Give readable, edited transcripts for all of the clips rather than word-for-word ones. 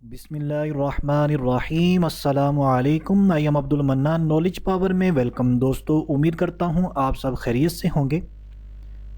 बिस्मिल्लाहिर्रहमानिर्रहीम अस्सलामु अलैकुम। I am Abdul mannan knowledge power में वेलकम। दोस्तों, उम्मीद करता हूँ आप सब खैरियत से होंगे।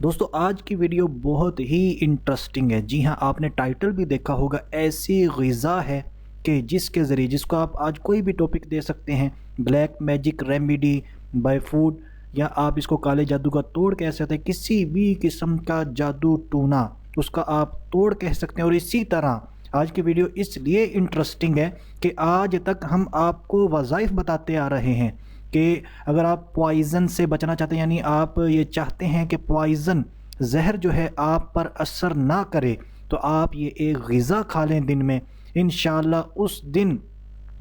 दोस्तों, आज की वीडियो बहुत ही इंटरेस्टिंग है। जी हाँ, आपने टाइटल भी देखा होगा। ऐसी ग़िज़ा है कि जिसके ज़रिए जिसको आप आज कोई भी टॉपिक दे सकते हैं, black magic remedy by food, या आप इसको काले जादू का तोड़ कह सकते हैं। किसी भी किस्म का जादू टूना उसका आप तोड़ कह सकते हैं। और इसी तरह आज की वीडियो इसलिए इंटरेस्टिंग है कि आज तक हम आपको वज़ाइफ बताते आ रहे हैं कि अगर आप पॉइज़न से बचना चाहते हैं, यानी आप ये चाहते हैं कि पॉइज़न जहर जो है आप पर असर ना करे, तो आप ये एक ग़िज़ा खा लें दिन में। इंशाअल्लाह उस दिन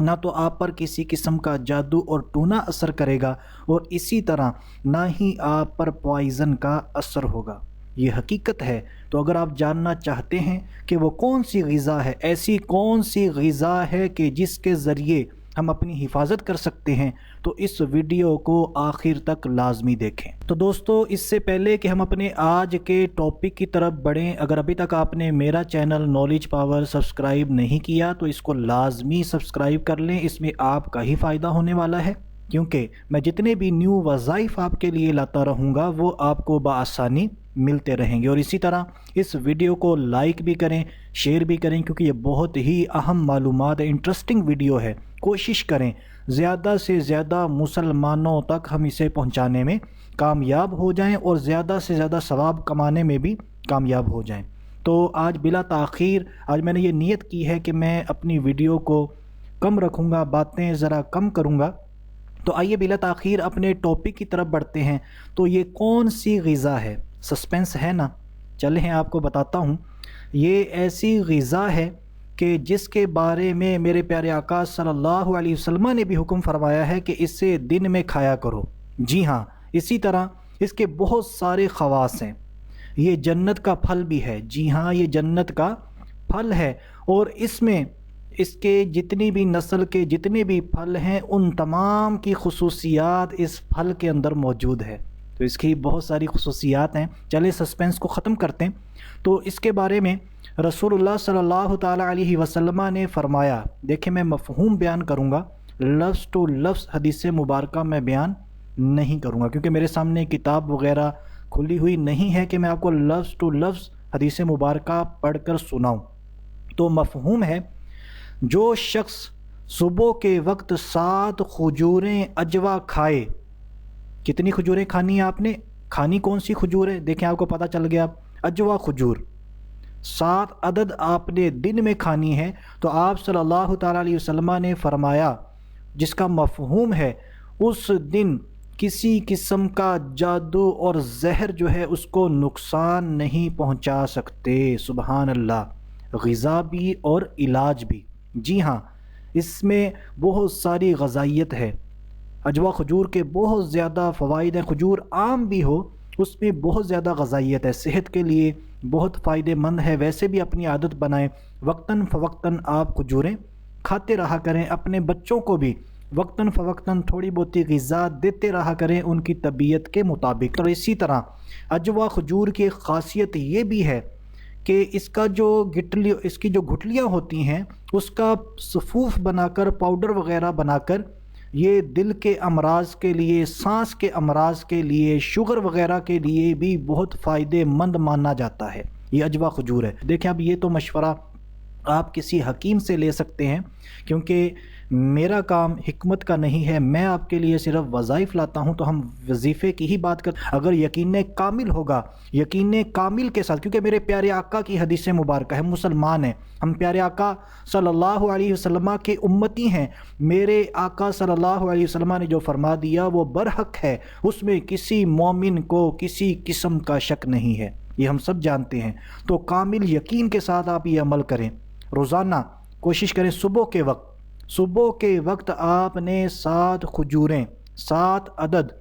ना तो आप पर किसी किस्म का जादू और टूना असर करेगा, और इसी तरह ना ही आप पर पॉइज़न का असर होगा। ये हकीकत है। तो अगर आप जानना चाहते हैं कि वो कौन सी ग़िज़ा है, ऐसी कौन सी ग़िज़ा है कि जिसके ज़रिए हम अपनी हिफाजत कर सकते हैं, तो इस वीडियो को आखिर तक लाजमी देखें। तो दोस्तों, इससे पहले कि हम अपने आज के टॉपिक की तरफ बढ़ें, अगर अभी तक आपने मेरा चैनल नॉलेज पावर सब्सक्राइब नहीं किया तो इसको लाजमी सब्सक्राइब कर लें। इसमें आपका ही फ़ायदा होने वाला है, क्योंकि मैं जितने भी न्यू वज़ाइफ आपके लिए लाता रहूँगा वो आपको बआसानी मिलते रहेंगे। और इसी तरह इस वीडियो को लाइक भी करें, शेयर भी करें, क्योंकि ये बहुत ही अहम मालूमात है, इंटरेस्टिंग वीडियो है। कोशिश करें ज़्यादा से ज़्यादा मुसलमानों तक हम इसे पहुंचाने में कामयाब हो जाएं, और ज़्यादा से ज़्यादा सवाब कमाने में भी कामयाब हो जाएं। तो आज बिला ताख़ीर आज मैंने ये नीयत की है कि मैं अपनी वीडियो को कम रखूँगा, बातें ज़रा कम करूँगा। तो आइए बिला ताख़ीर अपने टॉपिक की तरफ बढ़ते हैं। तो ये कौन सी ग़िज़ा है? सस्पेंस है ना, चलें आपको बताता हूँ। ये ऐसी ग़िज़ा है कि जिसके बारे में मेरे प्यारे आका सल्लल्लाहु अलैहि वसल्लम ने भी हुक्म फरमाया है कि इसे दिन में खाया करो। जी हाँ, इसी तरह इसके बहुत सारे ख़वास हैं। ये जन्नत का फल भी है। जी हाँ, ये जन्नत का फल है, और इसमें इसके जितनी भी नस्ल के जितने भी फल हैं उन तमाम की खुसूसियात इस फल के अंदर मौजूद है। तो इसकी बहुत सारी खुसूसियात हैं। चलिए सस्पेंस को ख़त्म करते हैं। तो इसके बारे में रसूलुल्लाह सल्लल्लाहु ताला अलैहि वसल्लम ने फरमाया। देखें, मैं मफ़हूम बयान करूँगा, लफ्ज़ टू लफ्ज़ हदीस मुबारक मैं बयान नहीं करूँगा, क्योंकि मेरे सामने किताब वग़ैरह खुली हुई नहीं है कि मैं आपको लफ्ज़ टू लफ्ज़ हदीस मुबारक पढ़ कर सुनाऊँ। तो मफ़हूम है, जो शख्स सुबह के वक्त 7 खजूरें अजवा खाए। कितनी खजूरें खानी है आपने? खानी कौन सी खजूर है? देखें, आपको पता चल गया, अजवा खजूर 7 अदद आपने दिन में खानी है। तो आप सल्लल्लाहु ताला अलैहि वसल्लम ने फरमाया, जिसका मफ़हूम है उस दिन किसी किस्म का जादू और जहर जो है उसको नुकसान नहीं पहुंचा सकते। सुबहान अल्लाह। ग़िज़ा भी और इलाज भी। जी हाँ, इसमें बहुत सारी ग़ज़ाइयत है। अजवा खजूर के बहुत ज़्यादा फ़वाइद हैं। खजूर आम भी हो, उसमें बहुत ज़्यादा ग़ज़ाइयत है, सेहत के लिए बहुत फ़ायदेमंद है। वैसे भी अपनी आदत बनाएं, वक्तन फ़वक्तन आप खजूरें खाते रहा करें। अपने बच्चों को भी वक्तन फ़वक्तन थोड़ी बहुत ग़िज़ा देते रहा करें उनकी तबीयत के मुताबिक। और इसी तरह अजवा खजूर की एक ख़ासियत ये भी है कि इसका जो इसकी जो गुठलियाँ होती हैं उसका सफ़ूफ़ बनाकर, पाउडर वग़ैरह बनाकर, ये दिल के अमराज के लिए, सांस के अमराज के लिए, शुगर वग़ैरह के लिए भी बहुत फ़ायदेमंद माना जाता है। ये अजवा खजूर है। देखें, अब ये तो मशवरा आप किसी हकीम से ले सकते हैं, क्योंकि मेरा काम हिकमत का नहीं है। मैं आपके लिए सिर्फ वज़ाइफ लाता हूं, तो हम वजीफ़े की ही बात कर। अगर यकीन कामिल होगा, यकीन कामिल के साथ, क्योंकि मेरे प्यारे आका की हदीस मुबारक है, मुसलमान हैं हम, प्यारे आका सल्लल्लाहु अलैहि वसल्लम के उम्मती हैं। मेरे आका सल्लल्लाहु अलैहि वसल्लम ने जो फरमा दिया वो बरहक है, उसमें किसी मोमिन को किसी किस्म का शक नहीं है, ये हम सब जानते हैं। तो कामिल यकीन के साथ आप ये अमल करें। रोज़ाना कोशिश करें, सुबह के वक्त आपने 7 खजूरें, 7 अदद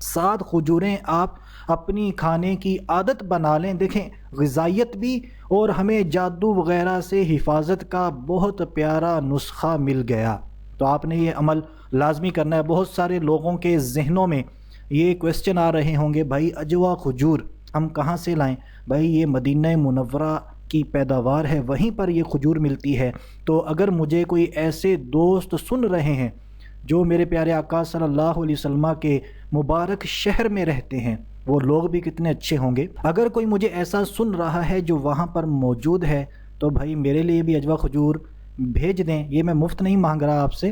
7 खजूरें आप अपनी खाने की आदत बना लें। देखें, ग़िज़ाइयत भी और हमें जादू वग़ैरह से हिफाजत का बहुत प्यारा नुस्खा मिल गया। तो आपने ये अमल लाजमी करना है। बहुत सारे लोगों के जहनों में ये क्वेश्चन आ रहे होंगे, भाई अजवा खजूर हम कहाँ से लाएं? भाई ये मदीना मुनव्वरा کی پیداوار ہے وہیں پر یہ کھجور ملتی ہے۔ تو اگر مجھے کوئی ایسے دوست سن رہے ہیں جو میرے پیارے آقا صلی اللہ علیہ وسلم کے مبارک شہر میں رہتے ہیں، وہ لوگ بھی کتنے اچھے ہوں گے۔ اگر کوئی مجھے ایسا سن رہا ہے جو وہاں پر موجود ہے تو بھائی میرے لیے بھی اجوا کھجور بھیج دیں، یہ میں مفت نہیں مانگ رہا آپ سے،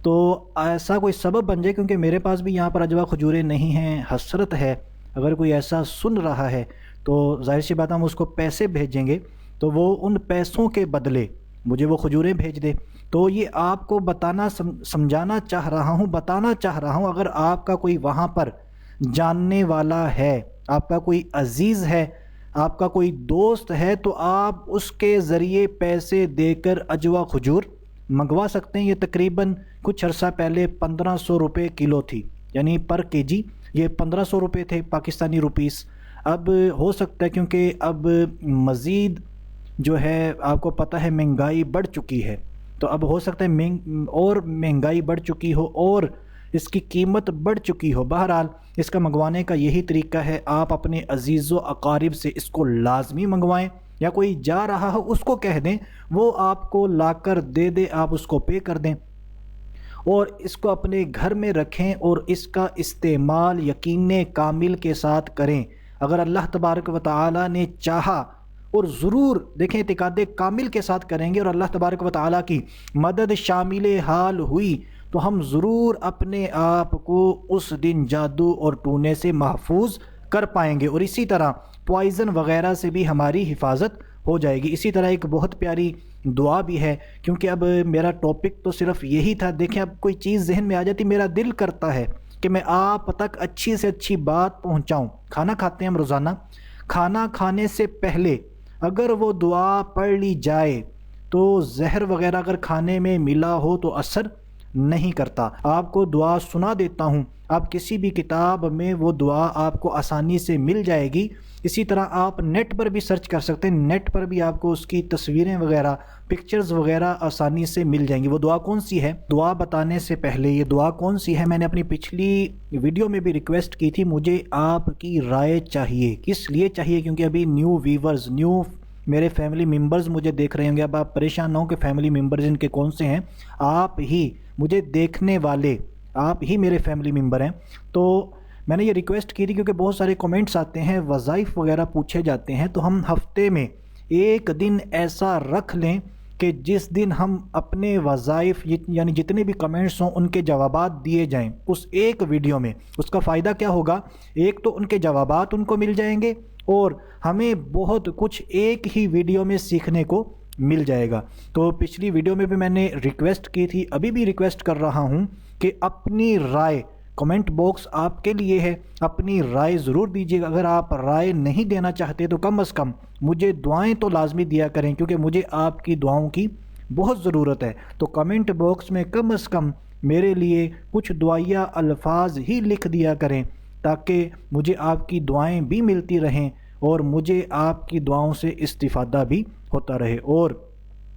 تو ایسا کوئی سبب بن جائے، کیونکہ میرے پاس بھی یہاں پر اجوا کھجوریں نہیں ہیں، حسرت ہے۔ اگر کوئی ایسا سن رہا ہے تو ظاہر سی بات ہم اس کو پیسے بھیجیں گے، تو وہ ان پیسوں کے بدلے مجھے وہ کھجوریں بھیج دے۔ تو یہ آپ کو سمجھانا چاہ رہا ہوں، بتانا چاہ رہا ہوں، اگر آپ کا کوئی وہاں پر جاننے والا ہے، آپ کا کوئی عزیز ہے، آپ کا کوئی دوست ہے، تو آپ اس کے ذریعے پیسے دے کر اجوا کھجور منگوا سکتے ہیں۔ یہ تقریباً کچھ عرصہ پہلے 1500 روپے کلو تھی، یعنی پر کے جی یہ 1500 روپے تھے پاکستانی روپیس۔ اب ہو سکتا ہے کیونکہ اب مزید جو ہے آپ کو پتہ ہے مہنگائی بڑھ چکی ہے، تو اب ہو سکتا ہے اور مہنگائی بڑھ چکی ہو اور اس کی قیمت بڑھ چکی ہو۔ بہرحال اس کا منگوانے کا یہی طریقہ ہے، آپ اپنے عزیز و اقارب سے اس کو لازمی منگوائیں، یا کوئی جا رہا ہو اس کو کہہ دیں وہ آپ کو لا کر دے دے، آپ اس کو پے کر دیں اور اس کو اپنے گھر میں رکھیں اور اس کا استعمال یقین کامل کے ساتھ کریں۔ اگر اللہ تبارک و تعالی نے چاہا، اور ضرور دیکھیں اعتقاد کامل کے ساتھ کریں گے اور اللہ تبارک و تعالی کی مدد شامل حال ہوئی تو ہم ضرور اپنے آپ کو اس دن جادو اور ٹونے سے محفوظ کر پائیں گے، اور اسی طرح پوائزن وغیرہ سے بھی ہماری حفاظت ہو جائے گی۔ اسی طرح ایک بہت پیاری دعا بھی ہے، کیونکہ اب میرا ٹاپک تو صرف یہی تھا۔ دیکھیں اب کوئی چیز ذہن میں آ جاتی، میرا دل کرتا ہے کہ میں آپ تک اچھی سے اچھی بات پہنچاؤں۔ کھانا کھاتے ہیں ہم روزانہ، کھانا کھانے سے پہلے اگر وہ دعا پڑھ لی جائے تو زہر وغیرہ اگر کھانے میں ملا ہو تو اثر نہیں کرتا۔ آپ کو دعا سنا دیتا ہوں، آپ کسی بھی کتاب میں وہ دعا آپ کو آسانی سے مل جائے گی۔ اسی طرح آپ نیٹ پر بھی سرچ کر سکتے ہیں، نیٹ پر بھی آپ کو اس کی تصویریں وغیرہ، پکچرز وغیرہ آسانی سے مل جائیں گی۔ وہ دعا کون سی ہے؟ دعا بتانے سے پہلے یہ دعا کون سی ہے، میں نے اپنی پچھلی ویڈیو میں بھی ریکویسٹ کی تھی، مجھے آپ کی رائے چاہیے۔ کس لیے چاہیے؟ کیونکہ ابھی نیو ویورز، نیو میرے فیملی ممبرز مجھے دیکھ رہے ہوں گے۔ اب آپ پریشان نہ ہوں کہ فیملی ممبرز ان کے کون سے ہیں، آپ ہی مجھے دیکھنے والے، آپ ہی میرے فیملی ممبر ہیں۔ تو میں نے یہ ریکویسٹ کی تھی کیونکہ بہت سارے کومنٹس آتے ہیں، وظائف وغیرہ پوچھے جاتے ہیں، تو ہم ہفتے میں ایک دن ایسا رکھ لیں کہ جس دن ہم اپنے وظائف یعنی جتنے بھی کمنٹس ہوں ان کے جوابات دیے جائیں اس ایک ویڈیو میں۔ اس کا فائدہ کیا ہوگا؟ ایک تو ان کے جوابات ان کو مل جائیں گے اور ہمیں بہت کچھ ایک ہی ویڈیو میں سیکھنے کو مل جائے گا۔ تو پچھلی ویڈیو میں بھی میں نے ریکویسٹ کی تھی، ابھی بھی ریکویسٹ کر رہا ہوں کہ اپنی رائے، کمنٹ باکس آپ کے لیے ہے، اپنی رائے ضرور دیجیے گا۔ اگر آپ رائے نہیں دینا چاہتے تو کم از کم مجھے دعائیں تو لازمی دیا کریں، کیونکہ مجھے آپ کی دعاؤں کی بہت ضرورت ہے۔ تو کمنٹ باکس میں کم از کم میرے لیے کچھ دعائیہ الفاظ ہی لکھ دیا کریں تاکہ مجھے آپ کی دعائیں بھی ملتی رہیں اور مجھے آپ کی دعاؤں سے استفادہ بھی ہوتا رہے۔ اور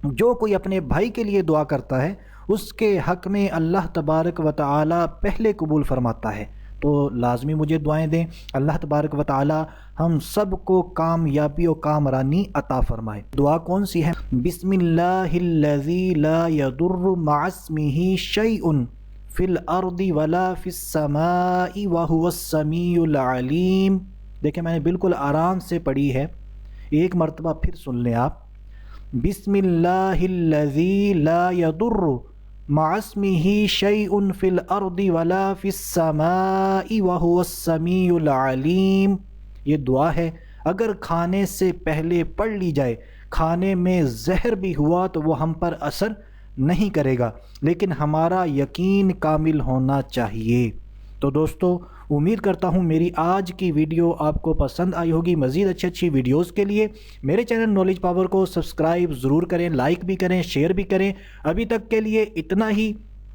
جو کوئی اپنے بھائی کے لیے دعا کرتا ہے اس کے حق میں اللہ تبارک و تعالی پہلے قبول فرماتا ہے۔ تو لازمی مجھے دعائیں دیں، اللہ تبارک و تعالی ہم سب کو کامیابی و کامرانی عطا فرمائے۔ دعا کون سی ہے؟ بسم اللہ الذی لا یضر مع اسمہ شیء فی الارض ولا فی السماء وہو السمیع العلیم۔ دیکھیں میں نے بالکل آرام سے پڑھی ہے، ایک مرتبہ پھر سن لیں آپ۔ بسم اللہ الذی لا یضر مع اسمہ شیء فی الارض ولا فی السماء وہو السمیع العلیم۔ یہ دعا ہے، اگر کھانے سے پہلے پڑھ لی جائے، کھانے میں زہر بھی ہوا تو وہ ہم پر اثر نہیں کرے گا، لیکن ہمارا یقین کامل ہونا چاہیے۔ تو دوستو امید کرتا ہوں میری آج کی ویڈیو آپ کو پسند آئی ہوگی۔ مزید اچھی ویڈیوز کے لیے میرے چینل نالج پاور کو سبسکرائب ضرور کریں، لائک بھی کریں، شیئر بھی کریں۔ ابھی تک کے لیے اتنا ہی،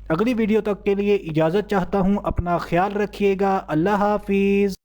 اگلی ویڈیو تک کے لیے اجازت چاہتا ہوں، اپنا خیال رکھیے گا، اللہ حافظ۔